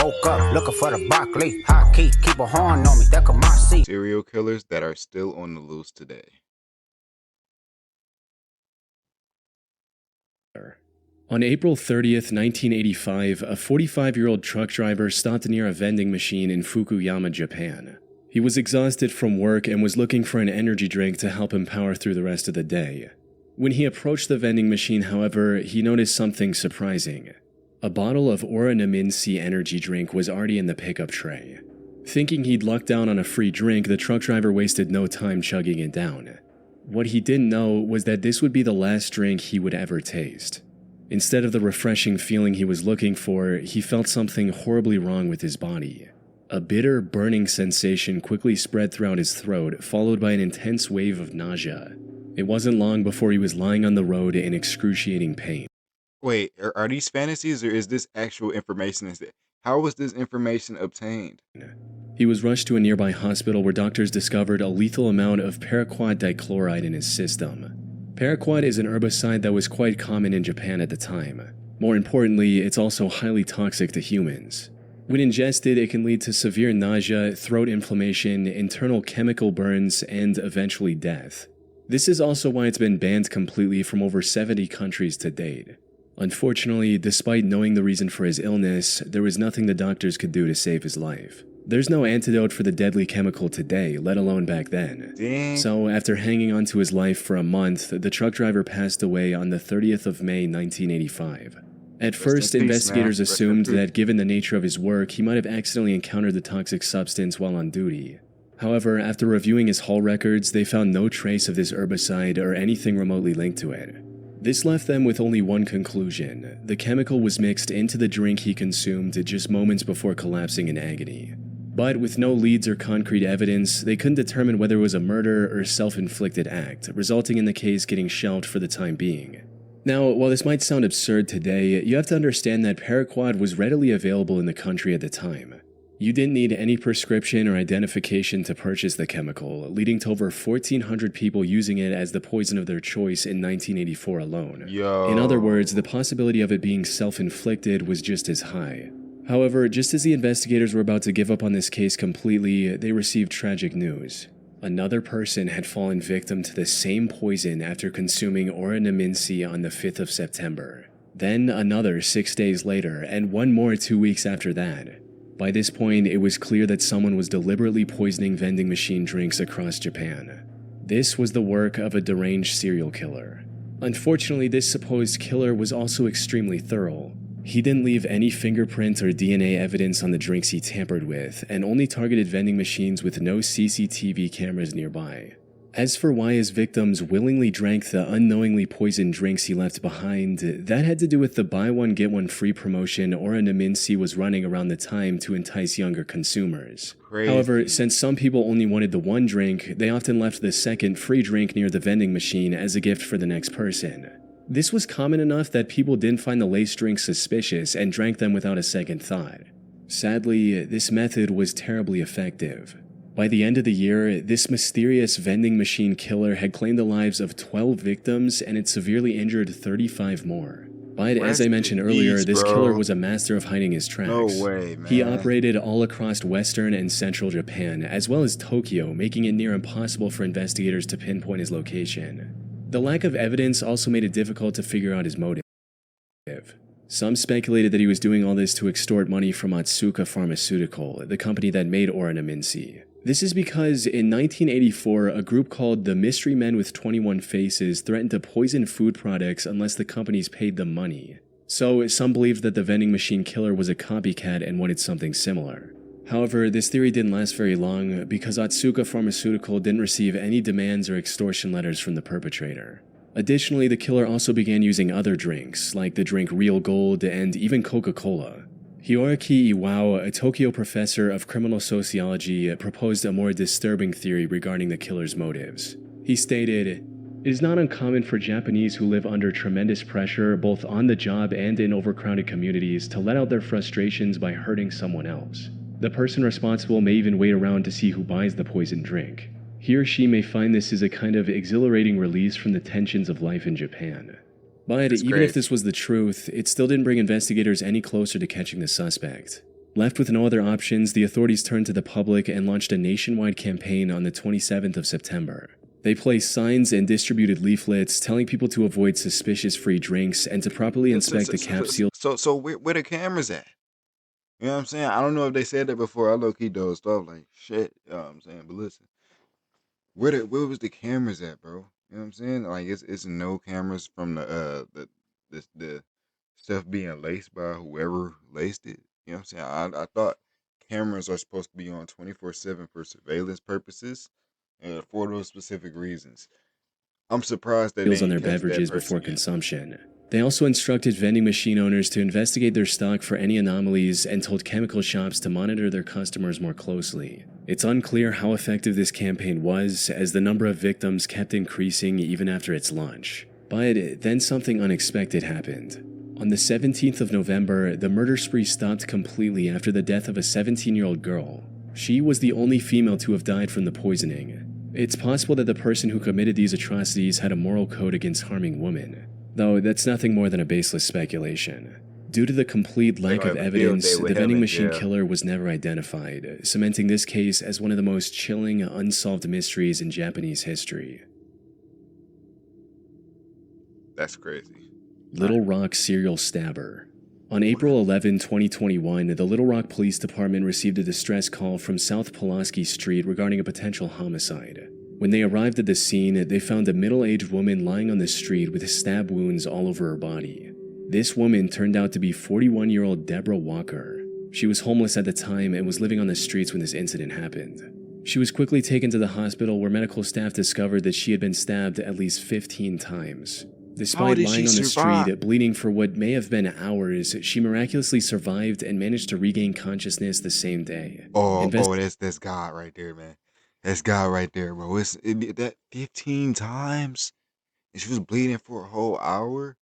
woke up looking for the broccoli. High key, keep a horn on me, that could my seat. Serial killers that are still on the loose today. On April 30th, 1985, a 45-year-old truck driver stopped near a vending machine in Fukuyama, Japan. He was exhausted from work and was looking for an energy drink to help him power through the rest of the day. When he approached the vending machine, however, he noticed something surprising. A bottle of Oranaminsi energy drink was already in the pickup tray. Thinking he'd lucked down on a free drink, the truck driver wasted no time chugging it down. What he didn't know was that this would be the last drink he would ever taste. Instead of the refreshing feeling he was looking for, he felt something horribly wrong with his body. A bitter, burning sensation quickly spread throughout his throat, followed by an intense wave of nausea. It wasn't long before he was lying on the road in excruciating pain. Wait, are these fantasies or is this actual information? How was this information obtained? He was rushed to a nearby hospital where doctors discovered a lethal amount of paraquat dichloride in his system. Paraquat is an herbicide that was quite common in Japan at the time. More importantly, it's also highly toxic to humans. When ingested, it can lead to severe nausea, throat inflammation, internal chemical burns, and eventually death. This is also why it's been banned completely from over 70 countries to date. Unfortunately, despite knowing the reason for his illness, there was nothing the doctors could do to save his life. There's no antidote for the deadly chemical today, let alone back then. Dang. So, after hanging on to his life for a month, the truck driver passed away on the 30th of May, 1985. At first, investigators assumed that given the nature of his work, he might have accidentally encountered the toxic substance while on duty. However, after reviewing his haul records, they found no trace of this herbicide or anything remotely linked to it. This left them with only one conclusion: the chemical was mixed into the drink he consumed just moments before collapsing in agony. But with no leads or concrete evidence, they couldn't determine whether it was a murder or self-inflicted act, resulting in the case getting shelved for the time being. Now, while this might sound absurd today, you have to understand that paraquat was readily available in the country at the time. You didn't need any prescription or identification to purchase the chemical, leading to over 1,400 people using it as the poison of their choice in 1984 alone. In other words, the possibility of it being self-inflicted was just as high. However, just as the investigators were about to give up on this case completely, they received tragic news. Another person had fallen victim to the same poison after consuming Oranaminsi on the 5th of September. Then another 6 days later, and one more 2 weeks after that. By this point, it was clear that someone was deliberately poisoning vending machine drinks across Japan. This was the work of a deranged serial killer. Unfortunately, this supposed killer was also extremely thorough. He didn't leave any fingerprint or DNA evidence on the drinks he tampered with, and only targeted vending machines with no CCTV cameras nearby. As for why his victims willingly drank the unknowingly poisoned drinks he left behind, that had to do with the buy one get one free promotion Oranaminsi was running around the time to entice younger consumers. However, since some people only wanted the one drink, they often left the second free drink near the vending machine as a gift for the next person. This was common enough that people didn't find the laced drinks suspicious and drank them without a second thought. Sadly, this method was terribly effective. By the end of the year, this mysterious vending machine killer had claimed the lives of 12 victims and had severely injured 35 more. But as I mentioned earlier, this killer was a master of hiding his tracks. No way, man. He operated all across western and central Japan, as well as Tokyo, making it near impossible for investigators to pinpoint his location. The lack of evidence also made it difficult to figure out his motive. Some speculated that he was doing all this to extort money from Otsuka Pharmaceutical, the company that made Oranaminsi. This is because in 1984, a group called the Mystery Men with 21 Faces threatened to poison food products unless the companies paid them money. So some believed that the vending machine killer was a copycat and wanted something similar. However, this theory didn't last very long because Otsuka Pharmaceutical didn't receive any demands or extortion letters from the perpetrator. Additionally, the killer also began using other drinks, like the drink Real Gold and even Coca-Cola. Hiroaki Iwao, a Tokyo professor of criminal sociology, proposed a more disturbing theory regarding the killer's motives. He stated, "It is not uncommon for Japanese who live under tremendous pressure, both on the job and in overcrowded communities, to let out their frustrations by hurting someone else. The person responsible may even wait around to see who buys the poisoned drink. He or she may find this is a kind of exhilarating release from the tensions of life in Japan." But even if this was the truth, it still didn't bring investigators any closer to catching the suspect. Left with no other options, the authorities turned to the public and launched a nationwide campaign on the 27th of September. They placed signs and distributed leaflets telling people to avoid suspicious free drinks and to properly inspect the capsule. So where the cameras at? You know what I'm saying? I don't know if they said that before. I low-key dozed off like shit. You know what I'm saying? But listen, where was the cameras at, bro? You know what I'm saying? Like it's no cameras from the stuff being laced by whoever laced it. You know what I'm saying? I thought cameras are supposed to be on 24/7 for surveillance purposes and for those specific reasons. I'm surprised that they on didn't their catch that beverages person before yet. consumption. They also instructed vending machine owners to investigate their stock for any anomalies and told chemical shops to monitor their customers more closely. It's unclear how effective this campaign was, as the number of victims kept increasing even after its launch. But then something unexpected happened. On the 17th of November, the murder spree stopped completely after the death of a 17-year-old girl. She was the only female to have died from the poisoning. It's possible that the person who committed these atrocities had a moral code against harming women, though that's nothing more than a baseless speculation. Due to the complete lack of evidence, the vending machine killer was never identified, cementing this case as one of the most chilling, unsolved mysteries in Japanese history. That's crazy. Little Rock serial stabber. On April 11, 2021, the Little Rock Police Department received a distress call from South Pulaski Street regarding a potential homicide. When they arrived at the scene, they found a middle-aged woman lying on the street with stab wounds all over her body. This woman turned out to be 41-year-old Deborah Walker. She was homeless at the time and was living on the streets when this incident happened. She was quickly taken to the hospital where medical staff discovered that she had been stabbed at least 15 times. Despite lying on the street, bleeding for what may have been hours, she miraculously survived and managed to regain consciousness the same day. That's God right there, man. That's God right there, bro. That 15 times? And she was bleeding for a whole hour?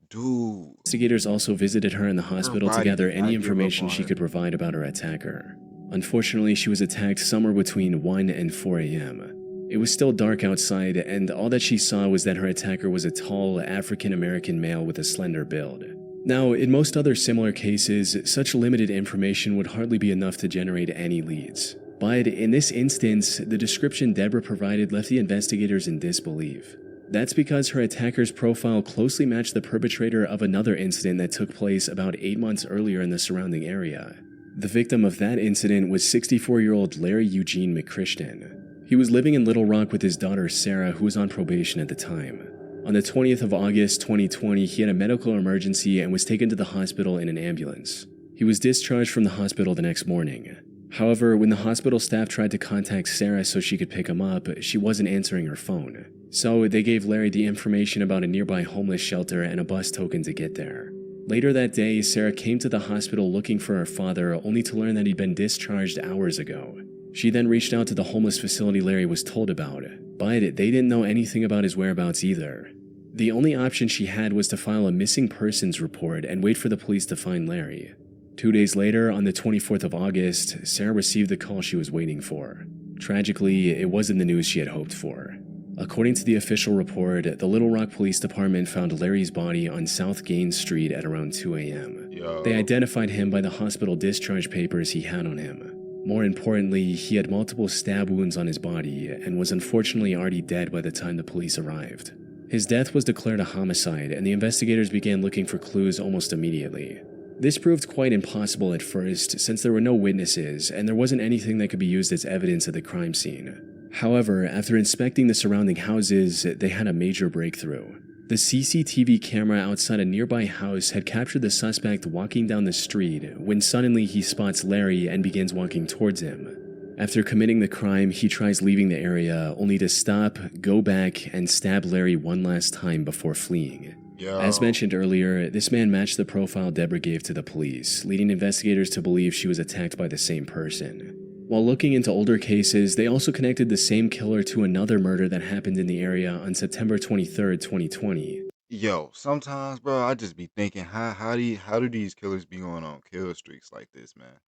Dude. Investigators also visited her in the hospital to gather any information she could provide about her attacker. Unfortunately, she was attacked somewhere between 1 and 4 a.m. It was still dark outside, and all that she saw was that her attacker was a tall, African-American male with a slender build. Now, in most other similar cases, such limited information would hardly be enough to generate any leads. But in this instance, the description Deborah provided left the investigators in disbelief. That's because her attacker's profile closely matched the perpetrator of another incident that took place about 8 months earlier in the surrounding area. The victim of that incident was 64-year-old Larry Eugene McChristian. He was living in Little Rock with his daughter Sarah, who was on probation at the time. On the 20th of August 2020, he had a medical emergency and was taken to the hospital in an ambulance. He was discharged from the hospital the next morning. However, when the hospital staff tried to contact Sarah so she could pick him up, she wasn't answering her phone. So they gave Larry the information about a nearby homeless shelter and a bus token to get there. Later that day, Sarah came to the hospital looking for her father, only to learn that he'd been discharged hours ago. She then reached out to the homeless facility Larry was told about, but they didn't know anything about his whereabouts either. The only option she had was to file a missing persons report and wait for the police to find Larry. 2 days later, on the 24th of August, Sarah received the call she was waiting for. Tragically, it wasn't the news she had hoped for. According to the official report, the Little Rock Police Department found Larry's body on South Gaines Street at around 2 a.m. They identified him by the hospital discharge papers he had on him. More importantly, he had multiple stab wounds on his body and was unfortunately already dead by the time the police arrived. His death was declared a homicide, and the investigators began looking for clues almost immediately. This proved quite impossible at first, since there were no witnesses and there wasn't anything that could be used as evidence at the crime scene. However, after inspecting the surrounding houses, they had a major breakthrough. The CCTV camera outside a nearby house had captured the suspect walking down the street when suddenly he spots Larry and begins walking towards him. After committing the crime, he tries leaving the area only to stop, go back, and stab Larry one last time before fleeing. As mentioned earlier, this man matched the profile Deborah gave to the police, leading investigators to believe she was attacked by the same person. While looking into older cases, they also connected the same killer to another murder that happened in the area on September 23rd, 2020. Yo, sometimes, bro, I just be thinking, how do these killers be going on kill streaks like this, man?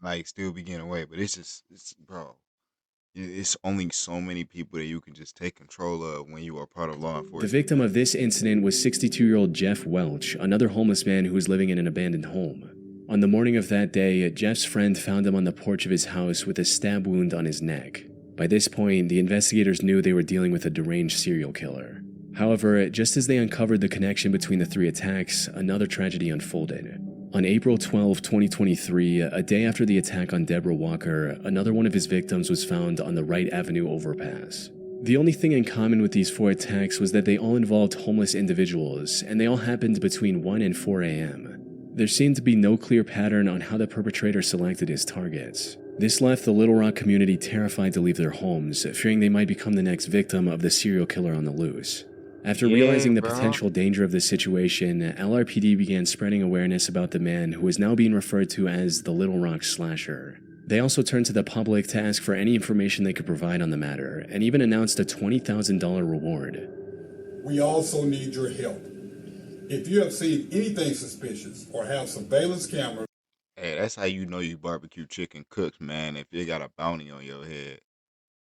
Like, still be getting away, but bro, it's only so many people that you can just take control of when you are part of law enforcement. The victim of this incident was 62-year-old Jeff Welch, another homeless man who was living in an abandoned home. On the morning of that day, Jeff's friend found him on the porch of his house with a stab wound on his neck. By this point, the investigators knew they were dealing with a deranged serial killer. However, just as they uncovered the connection between the 3 attacks, another tragedy unfolded. On April 12, 2023, a day after the attack on Deborah Walker, another one of his victims was found on the Wright Avenue overpass. The only thing in common with these 4 attacks was that they all involved homeless individuals, and they all happened between 1 and 4 a.m. There seemed to be no clear pattern on how the perpetrator selected his targets. This left the Little Rock community terrified to leave their homes, fearing they might become the next victim of the serial killer on the loose. After realizing the potential danger of this situation, LRPD began spreading awareness about the man who is now being referred to as the Little Rock Slasher. They also turned to the public to ask for any information they could provide on the matter, and even announced a $20,000 reward. We also need your help. If you have seen anything suspicious or have surveillance cameras... Hey, that's how you know you barbecue chicken cooks, man, if you got a bounty on your head.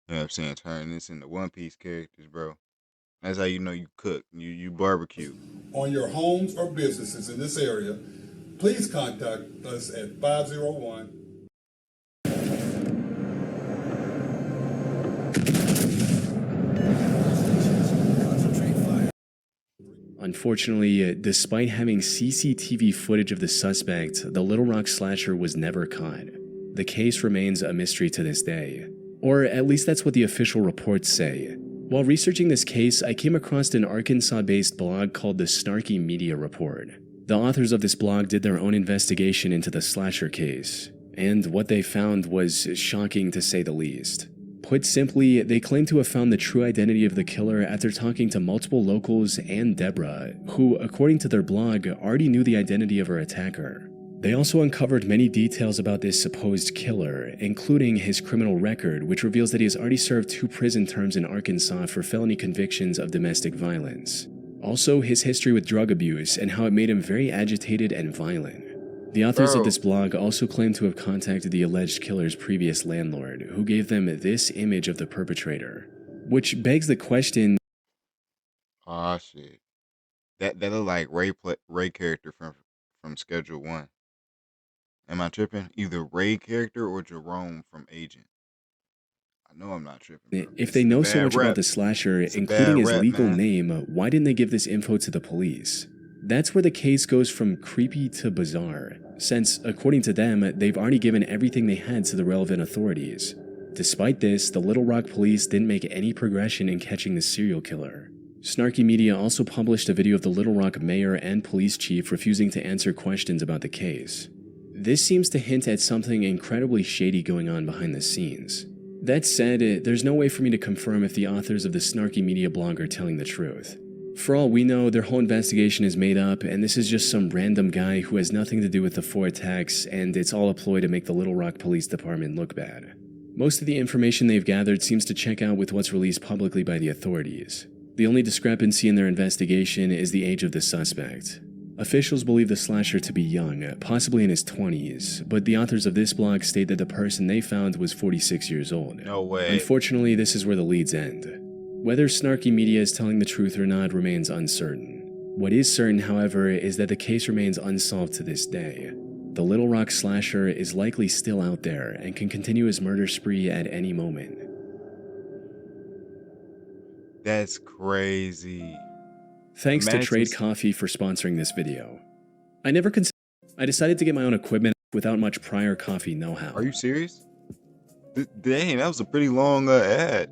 You know what I'm saying? Turn this into One Piece characters, bro. That's how you know you cook. You barbecue. On your homes or businesses in this area, please contact us at 501. Unfortunately, despite having CCTV footage of the suspect, the Little Rock Slasher was never caught. The case remains a mystery to this day. Or at least that's what the official reports say. While researching this case, I came across an Arkansas-based blog called the Snarky Media Report. The authors of this blog did their own investigation into the slasher case, and what they found was shocking to say the least. Put simply, they claim to have found the true identity of the killer after talking to multiple locals and Deborah, who, according to their blog, already knew the identity of her attacker. They also uncovered many details about this supposed killer, including his criminal record, which reveals that he has already served 2 prison terms in Arkansas for felony convictions of domestic violence. Also, his history with drug abuse and how it made him very agitated and violent. The authors of this blog also claim to have contacted the alleged killer's previous landlord, who gave them this image of the perpetrator. Which begs the question... Oh, shit. That look like Ray character from Schedule 1. Am I tripping? Either Ray character or Jerome from Agent. I know I'm not tripping, bro. If they know so much about the slasher, including his legal name, why didn't they give this info to the police? That's where the case goes from creepy to bizarre, since, according to them, they've already given everything they had to the relevant authorities. Despite this, the Little Rock police didn't make any progression in catching the serial killer. Snarky Media also published a video of the Little Rock mayor and police chief refusing to answer questions about the case. This seems to hint at something incredibly shady going on behind the scenes. That said, there's no way for me to confirm if the authors of the Snarky Media blog are telling the truth. For all we know, their whole investigation is made up, and this is just some random guy who has nothing to do with the 4 attacks, and it's all a ploy to make the Little Rock Police Department look bad. Most of the information they've gathered seems to check out with what's released publicly by the authorities. The only discrepancy in their investigation is the age of the suspect. Officials believe the slasher to be young, possibly in his 20s, but the authors of this blog state that the person they found was 46 years old. No way. Unfortunately, this is where the leads end. Whether Snarky Media is telling the truth or not remains uncertain. What is certain, however, is that the case remains unsolved to this day. The Little Rock Slasher is likely still out there and can continue his murder spree at any moment. That's crazy. Thanks to Trade Coffee for sponsoring this video. I decided to get my own equipment without much prior coffee know-how. Are you serious? Dang, that was a pretty long ad.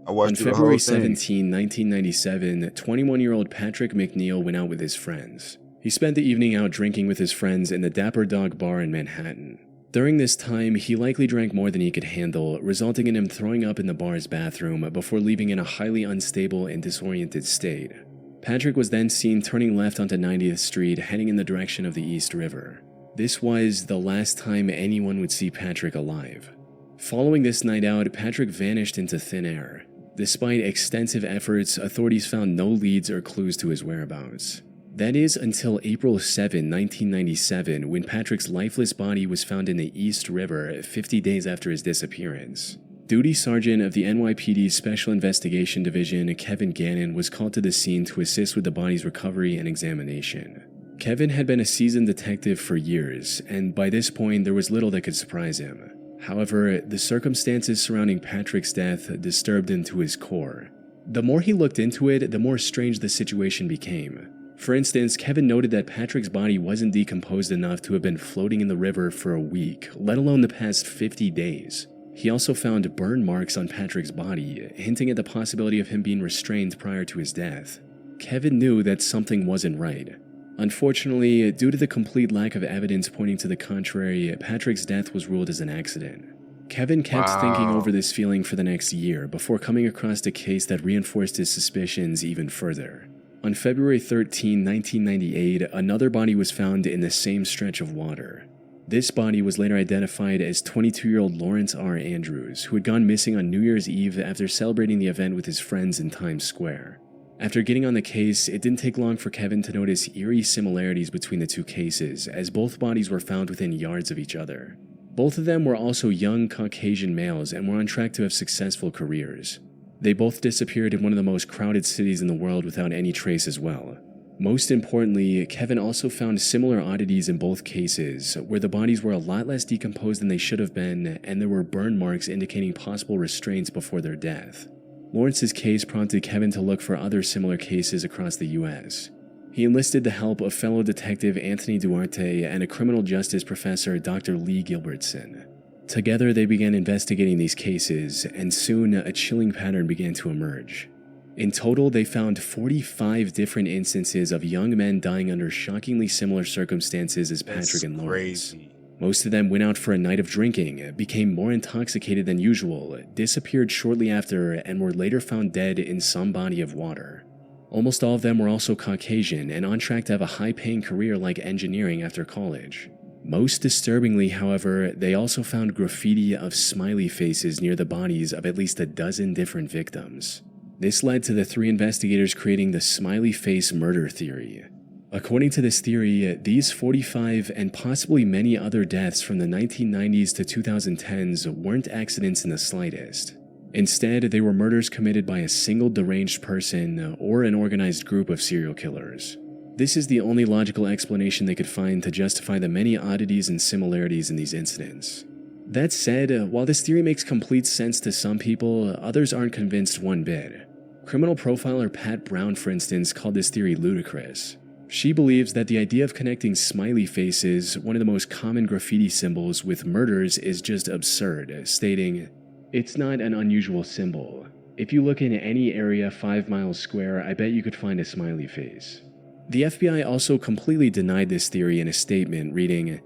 I watched On February 17, 1997, 21-year-old Patrick McNeil went out with his friends. He spent the evening out drinking with his friends in the Dapper Dog Bar in Manhattan. During this time, he likely drank more than he could handle, resulting in him throwing up in the bar's bathroom before leaving in a highly unstable and disoriented state. Patrick was then seen turning left onto 90th Street, heading in the direction of the East River. This was the last time anyone would see Patrick alive. Following this night out, Patrick vanished into thin air. Despite extensive efforts, authorities found no leads or clues to his whereabouts. That is until April 7, 1997, when Patrick's lifeless body was found in the East River 50 days after his disappearance. Duty Sergeant of the NYPD Special Investigation Division, Kevin Gannon, was called to the scene to assist with the body's recovery and examination. Kevin had been a seasoned detective for years, and by this point there was little that could surprise him. However, the circumstances surrounding Patrick's death disturbed him to his core. The more he looked into it, the more strange the situation became. For instance, Kevin noted that Patrick's body wasn't decomposed enough to have been floating in the river for a week, let alone the past 50 days. He also found burn marks on Patrick's body, hinting at the possibility of him being restrained prior to his death. Kevin knew that something wasn't right. Unfortunately, due to the complete lack of evidence pointing to the contrary, Patrick's death was ruled as an accident. Kevin kept thinking over this feeling for the next year before coming across a case that reinforced his suspicions even further. On February 13, 1998, another body was found in the same stretch of water. This body was later identified as 22-year-old Lawrence R. Andrews, who had gone missing on New Year's Eve after celebrating the event with his friends in Times Square. After getting on the case, it didn't take long for Kevin to notice eerie similarities between the two cases, as both bodies were found within yards of each other. Both of them were also young Caucasian males and were on track to have successful careers. They both disappeared in one of the most crowded cities in the world without any trace as well. Most importantly, Kevin also found similar oddities in both cases, where the bodies were a lot less decomposed than they should have been, and there were burn marks indicating possible restraints before their death. Lawrence's case prompted Kevin to look for other similar cases across the U.S. He enlisted the help of fellow detective Anthony Duarte and a criminal justice professor, Dr. Lee Gilbertson. Together, they began investigating these cases, and soon a chilling pattern began to emerge. In total, they found 45 different instances of young men dying under shockingly similar circumstances as Patrick and Lawrence. Crazy. Most of them went out for a night of drinking, became more intoxicated than usual, disappeared shortly after, and were later found dead in some body of water. Almost all of them were also Caucasian and on track to have a high-paying career like engineering after college. Most disturbingly, however, they also found graffiti of smiley faces near the bodies of at least a dozen different victims. This led to the three investigators creating the smiley face murder theory. According to this theory, these 45 and possibly many other deaths from the 1990s to 2010s weren't accidents in the slightest. Instead, they were murders committed by a single deranged person or an organized group of serial killers. This is the only logical explanation they could find to justify the many oddities and similarities in these incidents. That said, while this theory makes complete sense to some people, others aren't convinced one bit. Criminal profiler Pat Brown, for instance, called this theory ludicrous. She believes that the idea of connecting smiley faces, one of the most common graffiti symbols, with murders is just absurd, stating, "It's not an unusual symbol. If you look in any area 5 miles square, I bet you could find a smiley face." The FBI also completely denied this theory in a statement, reading,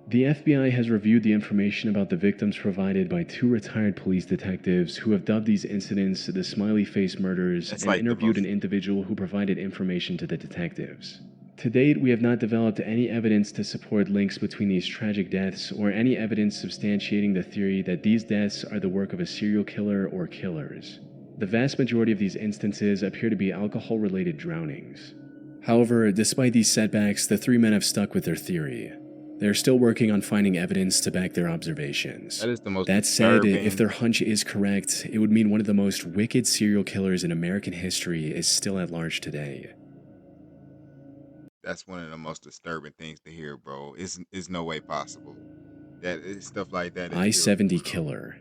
"The FBI has reviewed the information about the victims provided by 2 retired police detectives who have dubbed these incidents the smiley face murders and interviewed an individual who provided information to the detectives. To date, we have not developed any evidence to support links between these tragic deaths or any evidence substantiating the theory that these deaths are the work of a serial killer or killers. The vast majority of these instances appear to be alcohol-related drownings." However, despite these setbacks, the 3 men have stuck with their theory. They're still working on finding evidence to back their observations. That is the most That said, disturbing. if their hunch is correct, it would mean one of the most wicked serial killers in American history is still at large today. That's one of the most disturbing things to hear, bro. It's no way possible. Stuff like that. I-70 killer.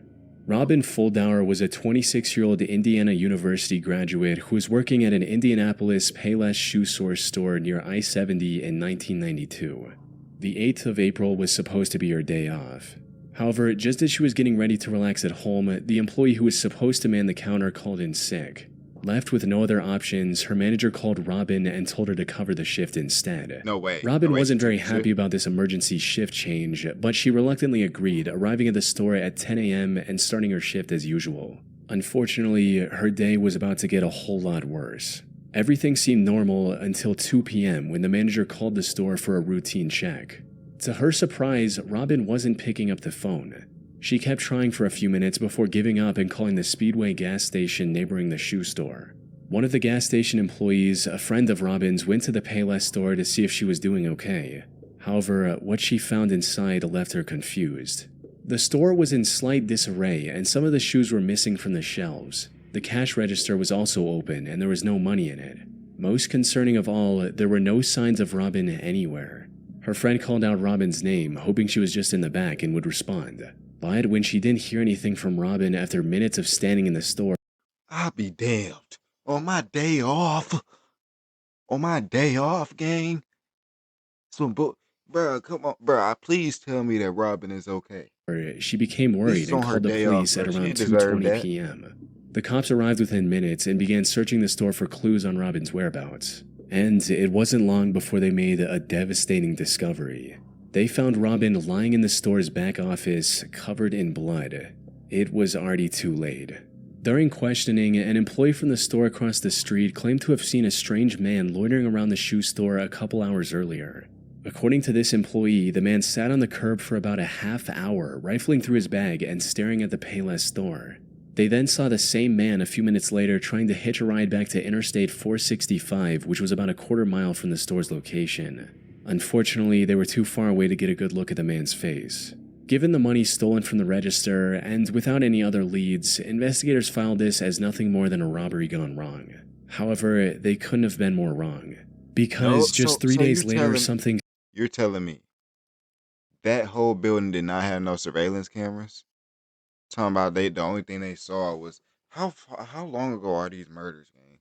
Robin Fuldauer was a 26-year-old Indiana University graduate who was working at an Indianapolis Payless shoe source store near I-70 in 1992. The 8th of April was supposed to be her day off. However, just as she was getting ready to relax at home, the employee who was supposed to man the counter called in sick. Left with no other options, her manager called Robin and told her to cover the shift instead. No way. Robin No way wasn't she very took the happy shift. about this emergency shift change, but she reluctantly agreed, arriving at the store at 10 a.m. and starting her shift as usual. Unfortunately, her day was about to get a whole lot worse. Everything seemed normal until 2 p.m. when the manager called the store for a routine check. To her surprise, Robin wasn't picking up the phone. She kept trying for a few minutes before giving up and calling the Speedway gas station neighboring the shoe store. One of the gas station employees, a friend of Robin's, went to the Payless store to see if she was doing okay. However, what she found inside left her confused. The store was in slight disarray and some of the shoes were missing from the shelves. The cash register was also open and there was no money in it. Most concerning of all, there were no signs of Robin anywhere. Her friend called out Robin's name, hoping she was just in the back and would respond. But when she didn't hear anything from Robin after minutes of standing in the store, I'll be damned. On my day off. On my day off, gang. Bro, come on, bro. Please tell me that Robin is okay. she became worried and called the police at around 2:20 p.m. The cops arrived within minutes and began searching the store for clues on Robin's whereabouts. And it wasn't long before they made a devastating discovery. They found Robin lying in the store's back office, covered in blood. It was already too late. During questioning, an employee from the store across the street claimed to have seen a strange man loitering around the shoe store a couple hours earlier. According to this employee, the man sat on the curb for about a half hour, rifling through his bag and staring at the Payless store. They then saw the same man a few minutes later trying to hitch a ride back to Interstate 465, which was about a quarter mile from the store's location. Unfortunately, they were too far away to get a good look at the man's face. Given the money stolen from the register, and without any other leads, investigators filed this as nothing more than a robbery gone wrong. However, they couldn't have been more wrong. Because just 3 days later, something... You're telling me that whole building did not have no surveillance cameras? Talking about the only thing they saw was... How long ago are these murders, gang?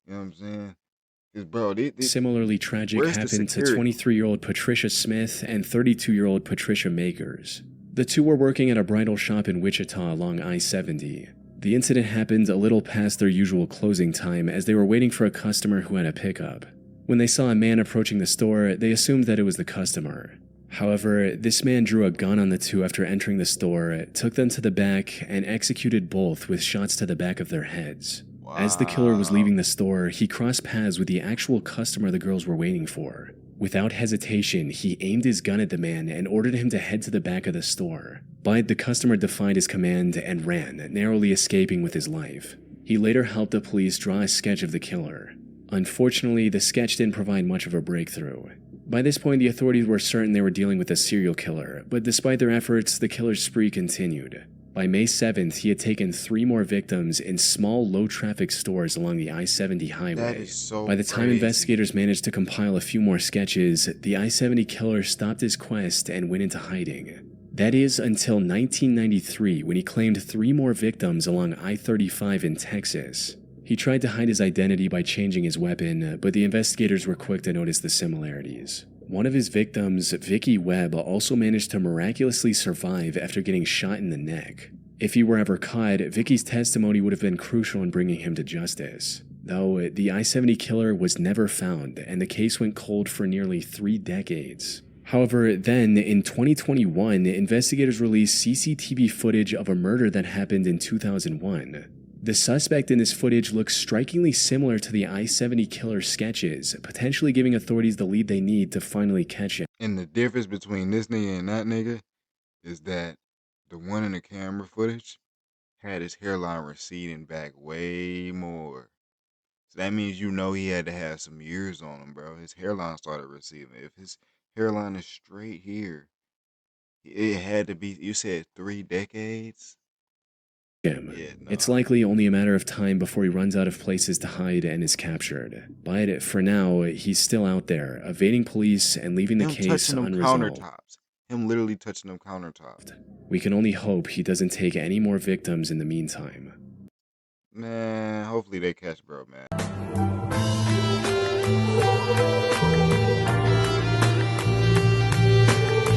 You know what I'm saying? Bro, similarly tragic happened to 23-year-old Patricia Smith and 32-year-old Patricia Makers. The two were working at a bridal shop in Wichita along I-70. The incident happened a little past their usual closing time as they were waiting for a customer who had a pickup. When they saw a man approaching the store, they assumed that it was the customer. However, this man drew a gun on the two after entering the store, took them to the back, and executed both with shots to the back of their heads. As the killer was leaving the store, he crossed paths with the actual customer the girls were waiting for. Without hesitation, he aimed his gun at the man and ordered him to head to the back of the store. But the customer defied his command and ran, narrowly escaping with his life. He later helped the police draw a sketch of the killer. Unfortunately, the sketch didn't provide much of a breakthrough. By this point, the authorities were certain they were dealing with a serial killer, but despite their efforts, the killer's spree continued. By May 7th, he had taken 3 more victims in small, low-traffic stores along the I-70 highway. That is so By the time crazy. investigators managed to compile a few more sketches, the I-70 killer stopped his quest and went into hiding. That is until 1993, when he claimed 3 more victims along I-35 in Texas. He tried to hide his identity by changing his weapon, but the investigators were quick to notice the similarities. One of his victims, Vicky Webb, also managed to miraculously survive after getting shot in the neck. If he were ever caught, Vicky's testimony would have been crucial in bringing him to justice. Though, the I-70 killer was never found, and the case went cold for nearly 3 decades. However, then, in 2021, investigators released CCTV footage of a murder that happened in 2001. The suspect in this footage looks strikingly similar to the I-70 killer sketches, potentially giving authorities the lead they need to finally catch him. And the difference between this nigga and that nigga is that the one in the camera footage had his hairline receding back way more. So that means you know he had to have some years on him, bro. His hairline started receding. If his hairline is straight here, it had to be, you said 3 decades? Him. Yeah, no. It's likely only a matter of time before he runs out of places to hide and is captured. But for now, he's still out there, evading police and leaving the case unresolved. Him literally touching them countertops. We can only hope he doesn't take any more victims in the meantime. Man, hopefully they catch bro, man.